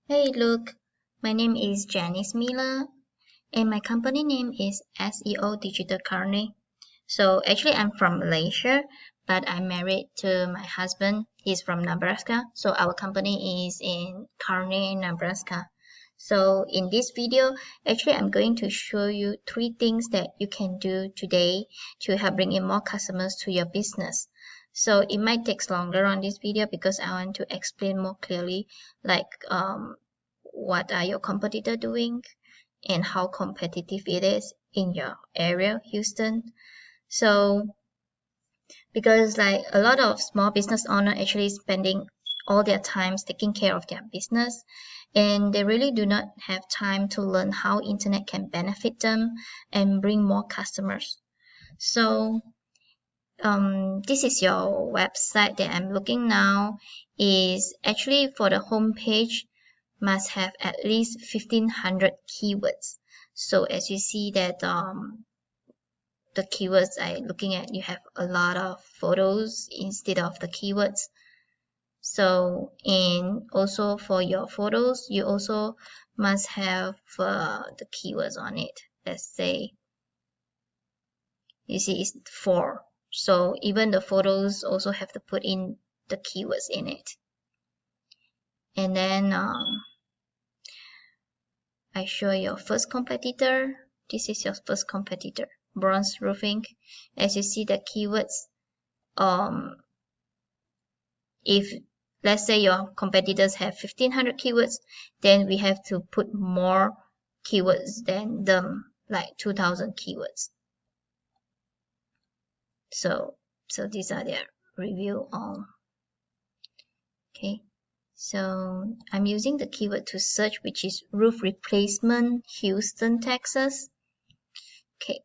Hey, look, my name is Janice Miller, and my company name is SEO Digital Kearney. So actually, I'm from Malaysia, but I'm married to my husband. He's from Nebraska, so our company is in Kearney, Nebraska. So in this video, actually, I'm going to show you 3 things that you can do today to help bring in more customers to your business. So it might take longer on this video because I want to explain more clearly, like what are your competitor doing and how competitive it is in your area, Houston. So because like a lot of small business owner actually spending all their time taking care of their business, and they really do not have time to learn how internet can benefit them and bring more customers. So this is your website that I'm looking now is actually for the home page must have at least 1500 keywords. So as you see that the keywords I'm looking at, you have a lot of photos instead of the keywords. So and also for your photos, you also must have the keywords on it. Let's say you see it's 4. So even the photos also have to put in the keywords in it. And then I show your first competitor. This is your first competitor, bronze roofing. As you see the keywords, if let's say your competitors have 1500 keywords, then we have to put more keywords than them, like 2000 keywords. So these are their review on. Okay. So I'm using the keyword to search, which is roof replacement, Houston, Texas. Okay,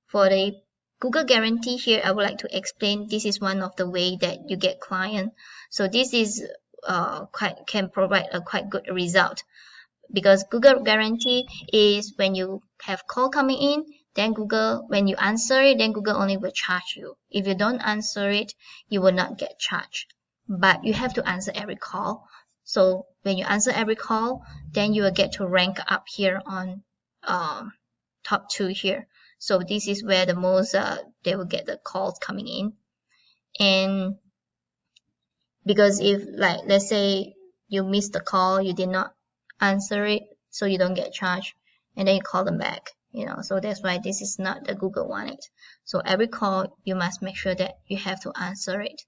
for the Google guarantee here, I would like to explain this is one of the way that you get client. So this is can provide a quite good result because Google guarantee is when you have call coming in, then Google, when you answer it, then Google only will charge you. If you don't answer it, you will not get charged. But you have to answer every call. So when you answer every call, then you will get to rank up here on top 2 here. So this is where the most they will get the calls coming in. And because if like let's say you missed the call, you did not answer it, so you don't get charged, and then you call them back, so that's why this is not the Google wanted. So every call you must make sure that you have to answer it.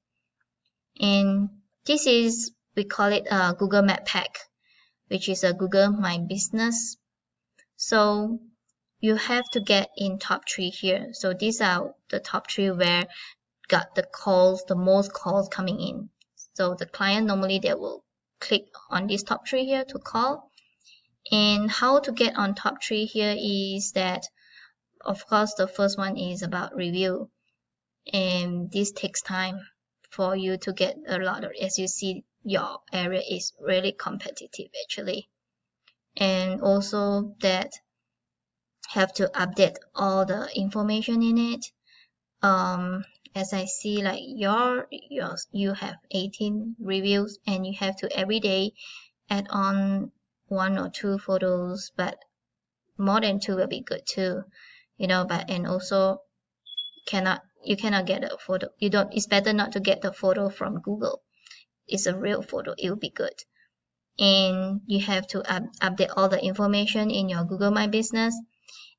And this is, we call it a Google Map Pack, which is a Google My Business. So you have to get in top 3 here. So these are the top 3 where got the most calls coming in. So the client normally they will click on this top 3 here to call. And how to get on top 3 here is that, of course, the first one is about review. And this takes time for you to get a lot of, as you see, your area is really competitive actually. And also that have to update all the information in it. As I see, like you have 18 reviews and you have to every day add on 1 or 2 photos, but more than 2 will be good too, but and also you cannot get a photo. It's better not to get the photo from Google. It's a real photo, it will be good. And you have to update all the information in your Google My Business.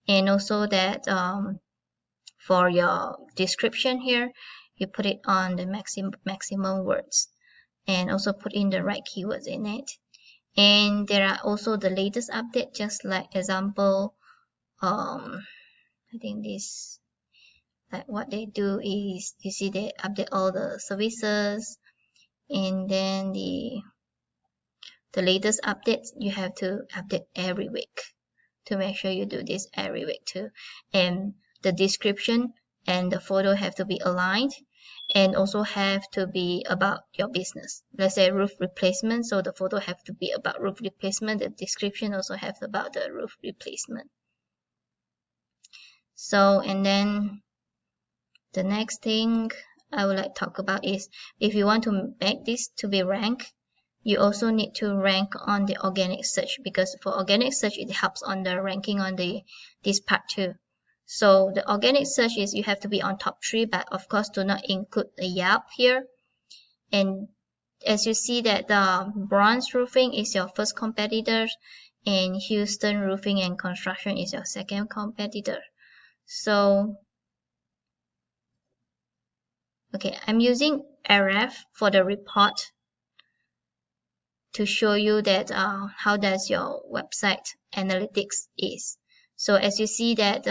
And also that for your description here, you put it on the maximum words, and also put in the right keywords in it. And there are also the latest update, just like example, I think this, like what they do is, you see they update all the services, and then the latest updates you have to update every week to make sure you do this every week too. And the description and the photo have to be aligned, and also have to be about your business. Let's say roof replacement, so the photo have to be about roof replacement. The description also have about the roof replacement. So, and then the next thing I would like to talk about is, if you want to make this to be ranked, you also need to rank on the organic search, because for organic search it helps on the ranking on this part too. So the organic search is you have to be on top 3, but of course do not include the Yelp here. And as you see that the Bronze Roofing is your first competitor, and Houston Roofing and Construction is your second competitor. So okay, I'm using RF for the report to show you that how does your website analytics is. So as you see that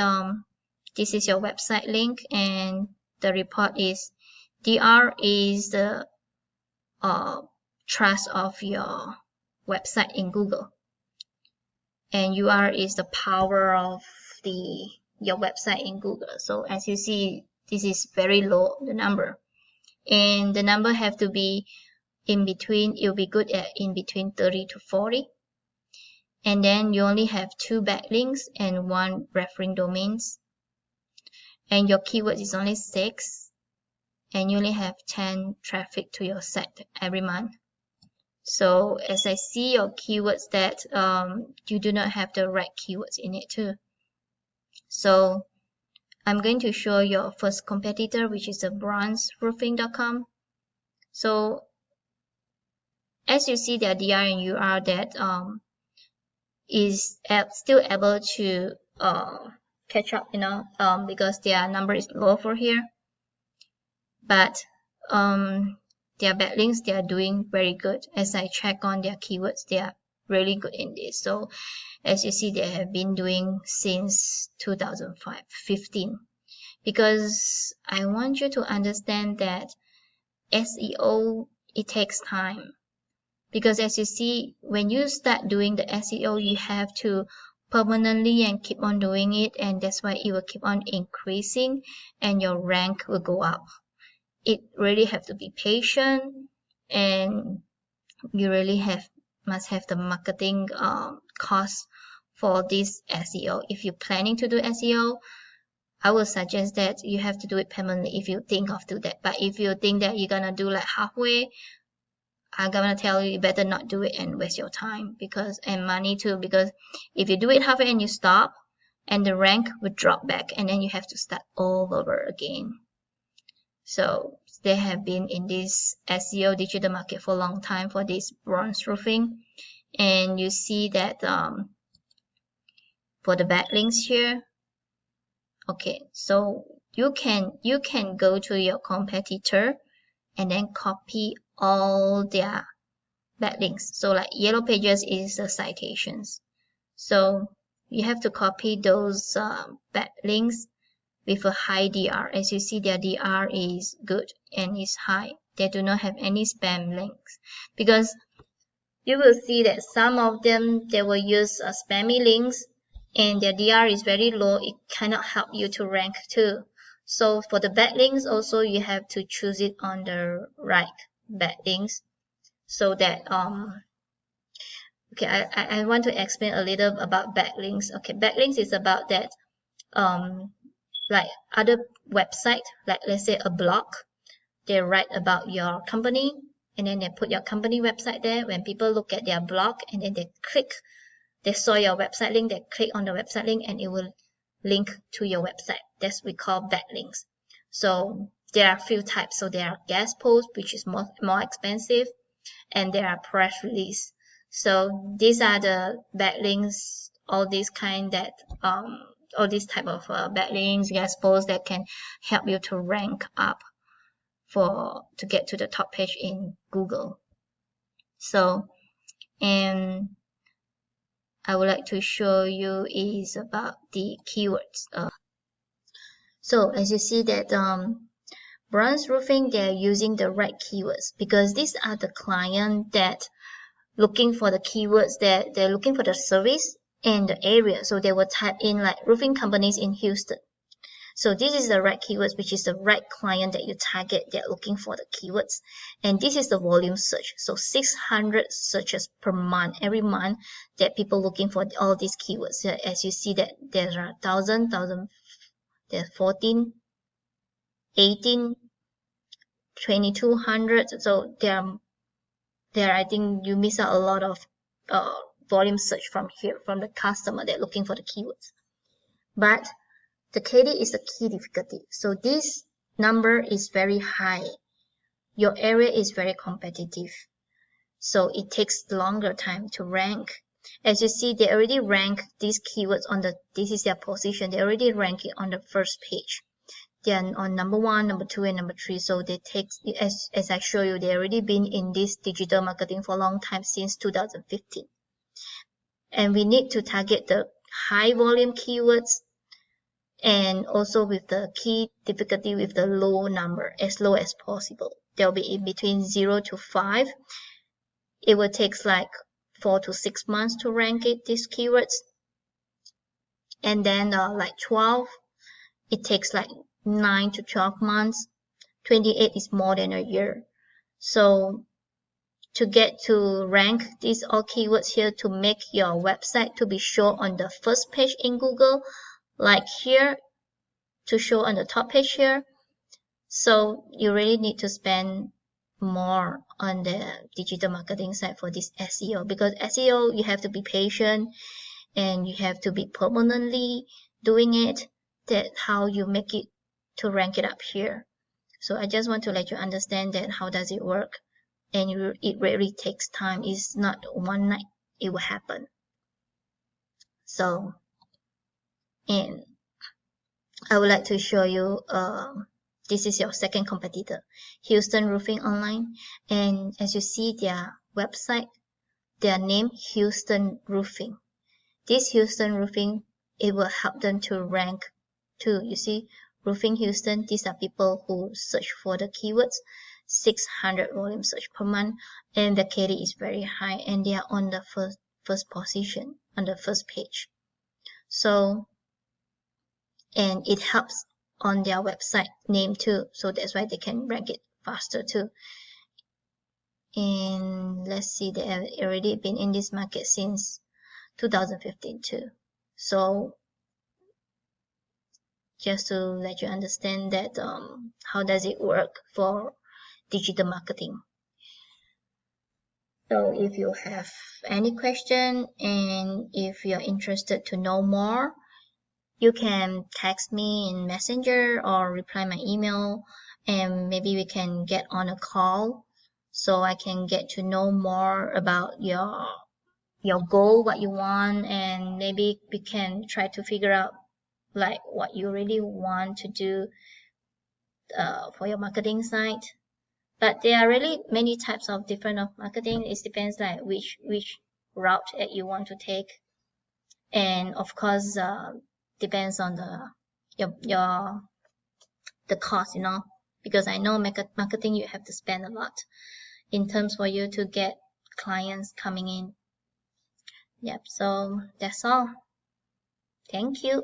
this is your website link, and the report is DR is the trust of your website in Google, and UR is the power of your website in Google. So as you see, this is very low, the number, and the number have to be in between. It'll be good at in between 30 to 40, and then you only have 2 backlinks and 1 referring domains, and your keywords is only 6, and you only have 10 traffic to your site every month. So as I see your keywords that you do not have the right keywords in it too. So I'm going to show your first competitor, which is the bronzeroofing.com. So as you see, their DR and UR that is still able to catch up, because their number is low for here. But their backlinks, they are doing very good. As I check on their keywords, they are really good in this. So as you see, they have been doing since 2015. Because I want you to understand that SEO, it takes time. Because as you see, when you start doing the SEO, you have to permanently and keep on doing it, and that's why it will keep on increasing and your rank will go up. It really have to be patient, and you really must have the marketing cost for this SEO. If you're planning to do SEO, I would suggest that you have to do it permanently if you think of do that. But if you think that you're gonna do like halfway, I'm gonna tell you better not do it and waste your time and money too, because if you do it halfway and you stop, and the rank will drop back, and then you have to start all over again. So they have been in this SEO digital market for a long time for this bronze roofing, and you see that for the backlinks here. Okay, so you can go to your competitor and then copy all their backlinks. So like Yellow Pages is the citations. So you have to copy those backlinks with a high DR. As you see, their DR is good and is high. They do not have any spam links, because you will see that some of them, they will use spammy links and their DR is very low. It cannot help you to rank too. So for the backlinks also, you have to choose it on the right backlinks, so that okay, I want to explain a little about backlinks. Okay, backlinks is about that like other website, like let's say a blog, they write about your company, and then they put your company website there. When people look at their blog and then they saw your website link, they click on the website link and it will link to your website. That's we call backlinks. So there are a few types. So there are guest posts, which is more expensive, and there are press release. So these are the backlinks, all these kind that all these type of backlinks, guest posts that can help you to rank up to get to the top page in Google. So, and I would like to show you is about the keywords. So as you see that bronze roofing, they're using the right keywords, because these are the client that looking for the keywords, that they're looking for the service and the area. So they will type in like roofing companies in Houston. So this is the right keywords, which is the right client that you target. They're looking for the keywords. And this is the volume search. So 600 searches per month, every month, that people looking for all these keywords. So as you see that there are 1,000, there's 14, 18, 2,200. So there are there, I think you miss out a lot of volume search from here, from the customer that looking for the keywords. But the KD is the key difficulty. So this number is very high. Your area is very competitive. So it takes longer time to rank. As you see, they already rank these keywords on this is their position. They already rank it on the first page. They are on number 1, number 2, and number 3. So they take, as I show you, they already been in this digital marketing for a long time, since 2015. And we need to target the high volume keywords, and also with the key difficulty with the low number, as low as possible. They'll be in between 0 to 5. It will take like 4 to 6 months to rank it, these keywords. And then like 12, it takes like 9 to 12 months. 28 is more than a year. So to get to rank these all keywords here, to make your website to be shown on the first page in Google, like here, to show on the top page here. So you really need to spend more on the digital marketing side for this SEO, because SEO, you have to be patient and you have to be permanently doing it. That's how you make it to rank it up here. So I just want to let you understand that how does it work, and it really takes time. It's not one night it will happen. So, and I would like to show you this is your second competitor, Houston Roofing Online. And as you see, their website, their name, Houston Roofing. This Houston Roofing, it will help them to rank too. You see, Roofing Houston, these are people who search for the keywords, 600 volume search per month, and the KD is very high, and they are on the first position, on the first page. So, and it helps on their website name too, so that's why they can rank it faster too. And let's see, they have already been in this market since 2015 too. So just to let you understand that how does it work for digital marketing. So if you have any question, and if you're interested to know more, you can text me in Messenger or reply my email, and maybe we can get on a call so I can get to know more about your goal, what you want, and maybe we can try to figure out like what you really want to do for your marketing site. But there are really many types of different of marketing. It depends like which route that you want to take, and of course depends on the cost, because I know marketing, you have to spend a lot in terms for you to get clients coming in. Yep, so that's all. Thank you.